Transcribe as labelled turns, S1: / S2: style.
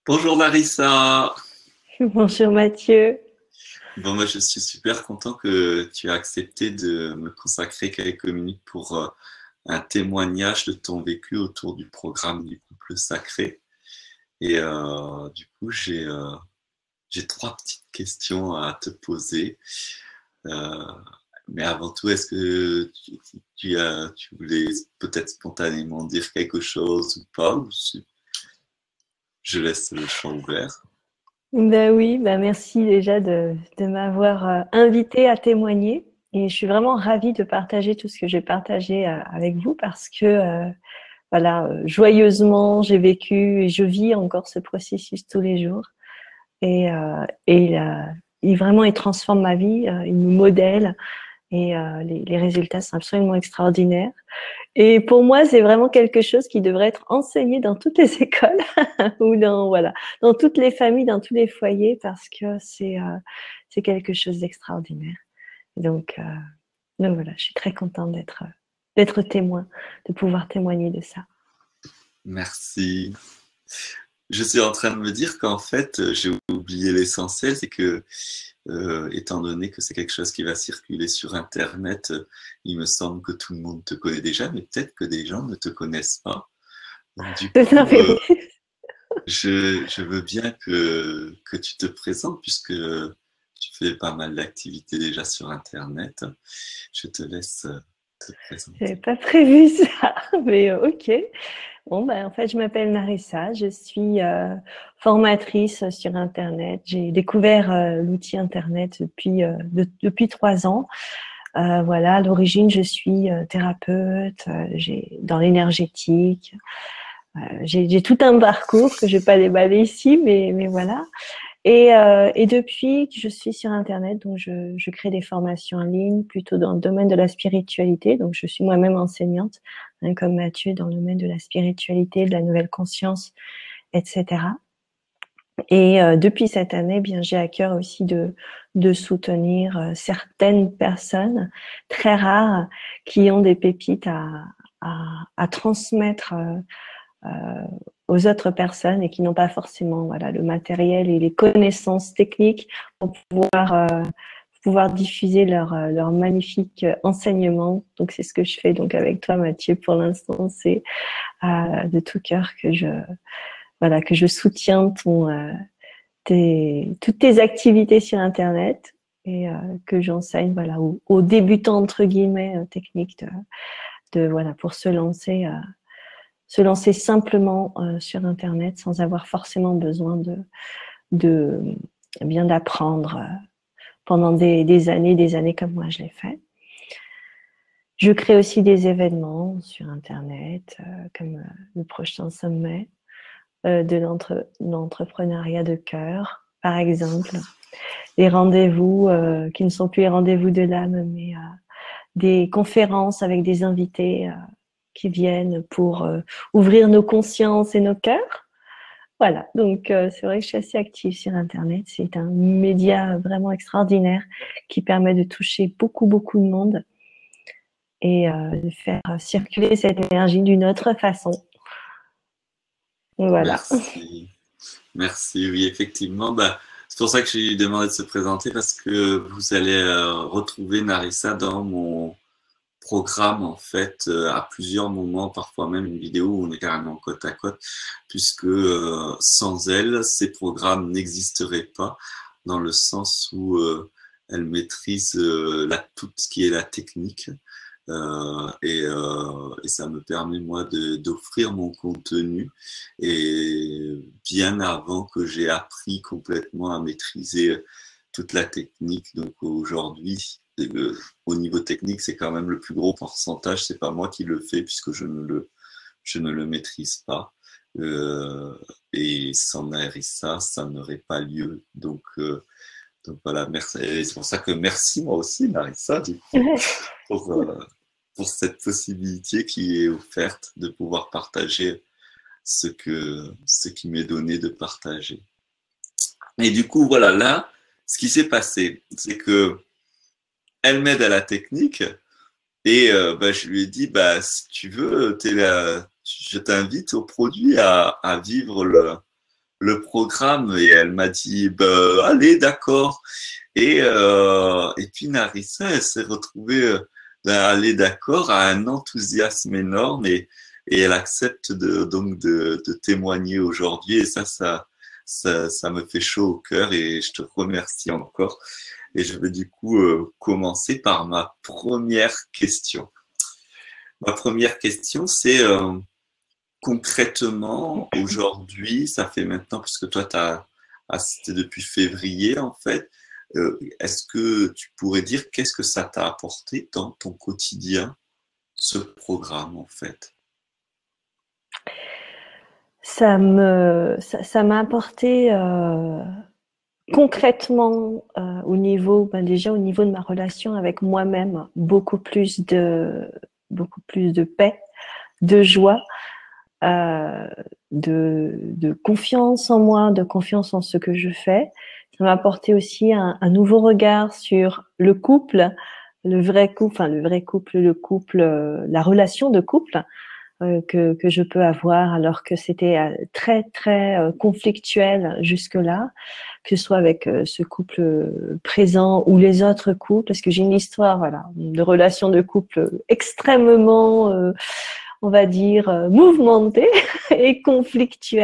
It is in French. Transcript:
S1: Bonjour Larissa.
S2: Bonjour Mathieu.
S1: Bon, moi je suis super content que tu as accepté de me consacrer quelques minutes pour un témoignage de ton vécu autour du programme du couple sacré. Et du coup, j'ai trois petites questions à te poser. Euh, mais avant tout, est-ce que tu voulais peut-être spontanément dire quelque chose ou pas, je laisse le champ ouvert.
S2: Ben oui, ben merci déjà de m'avoir invité à témoigner. Et je suis vraiment ravie de partager tout ce que j'ai partagé avec vous parce que voilà, joyeusement, j'ai vécu et je vis encore ce processus tous les jours. Et il vraiment, il transforme ma vie, il me modèle et les résultats sont absolument extraordinaires. Et pour moi, c'est vraiment quelque chose qui devrait être enseigné dans toutes les écoles ou dans voilà, dans toutes les familles, dans tous les foyers, parce que c'est quelque chose d'extraordinaire. Donc, euh, donc voilà, je suis très contente d'être témoin, de pouvoir témoigner de ça.
S1: Merci. Je suis en train de me dire qu'en fait, j'ai oublié l'essentiel, c'est que, étant donné que c'est quelque chose qui va circuler sur Internet, il me semble que tout le monde te connaît déjà, mais peut-être que des gens ne te connaissent pas. Donc, du
S2: Non,
S1: coup,
S2: mais oui.
S1: je veux bien que tu te présentes, puisque tu fais pas mal d'activités déjà sur Internet. Je te laisse te
S2: J'avais
S1: présenter.
S2: pas prévu ça, mais ok. Bon, ben, en fait, je m'appelle Narissa, je suis formatrice sur Internet. J'ai découvert l'outil Internet depuis 3 ans. Voilà, à l'origine, je suis thérapeute, j'ai dans l'énergétique. J'ai tout un parcours que je vais pas déballer ici, mais voilà. Et depuis que je suis sur Internet, donc je crée des formations en ligne, plutôt dans le domaine de la spiritualité. Donc, je suis moi-même enseignante, hein, comme Mathieu, dans le domaine de la spiritualité, de la nouvelle conscience, etc. Et depuis cette année, bien, j'ai à cœur aussi de soutenir certaines personnes très rares qui ont des pépites à transmettre aux autres personnes et qui n'ont pas forcément voilà le matériel et les connaissances techniques pour pouvoir diffuser leur magnifique enseignement. Donc c'est ce que je fais donc avec toi Mathieu pour l'instant, c'est de tout cœur que je soutiens toutes tes activités sur internet et que j'enseigne voilà aux débutants entre guillemets techniques de voilà pour se lancer simplement sur Internet sans avoir forcément besoin de bien d'apprendre pendant des années comme moi je l'ai fait. Je crée aussi des événements sur Internet, comme le prochain sommet de l'entrepreneuriat de cœur, par exemple. Des rendez-vous qui ne sont plus les rendez-vous de l'âme, mais des conférences avec des invités qui viennent pour ouvrir nos consciences et nos cœurs. Voilà, donc c'est vrai que je suis assez active sur Internet. C'est un média vraiment extraordinaire qui permet de toucher beaucoup, beaucoup de monde et de faire circuler cette énergie d'une autre façon. Voilà.
S1: Merci. Merci, oui, effectivement. Bah, c'est pour ça que j'ai demandé de se présenter parce que vous allez retrouver Narissa dans mon programme, en fait, à plusieurs moments, parfois même une vidéo où on est carrément côte à côte, puisque sans elle, ces programmes n'existeraient pas, dans le sens où elle maîtrise tout ce qui est la technique. Et ça me permet moi d'offrir mon contenu et bien avant que j'ai appris complètement à maîtriser toute la technique. Donc aujourd'hui, au niveau technique, c'est quand même le plus gros pourcentage. C'est pas moi qui le fais puisque je ne le maîtrise pas. Euh, et sans Narissa, ça n'aurait pas lieu. Donc voilà, merci. Et c'est pour ça que merci moi aussi, Narissa, du coup, pour, euh, pour cette possibilité qui est offerte de pouvoir partager ce qui m'est donné de partager. Et du coup, voilà, là, ce qui s'est passé, c'est que elle m'aide à la technique et bah, je lui ai dit, bah, si tu veux, je t'invite au produit à vivre le le programme et elle m'a dit bah, allez d'accord. Et puis Narissa, elle s'est retrouvée aller d'accord à un enthousiasme énorme et elle accepte de témoigner aujourd'hui et ça me fait chaud au cœur et je te remercie encore. Et je vais du coup commencer par ma première question. Ma première question, c'est concrètement, aujourd'hui, ça fait maintenant, puisque toi, c'était depuis février en fait, est-ce que tu pourrais dire qu'est-ce que ça t'a apporté dans ton quotidien, ce programme en fait?
S2: Ça m'a apporté concrètement déjà au niveau de ma relation avec moi-même beaucoup plus de paix, de joie, euh, de confiance en moi, de confiance en ce que je fais. Ça m'a apporté aussi un nouveau regard sur le couple, le vrai couple, enfin le couple, la relation de couple que je peux avoir, alors que c'était très très conflictuel jusque-là, que ce soit avec ce couple présent ou les autres couples, parce que j'ai une histoire, voilà, de relation de couple extrêmement, on va dire, mouvementée et conflictuelle.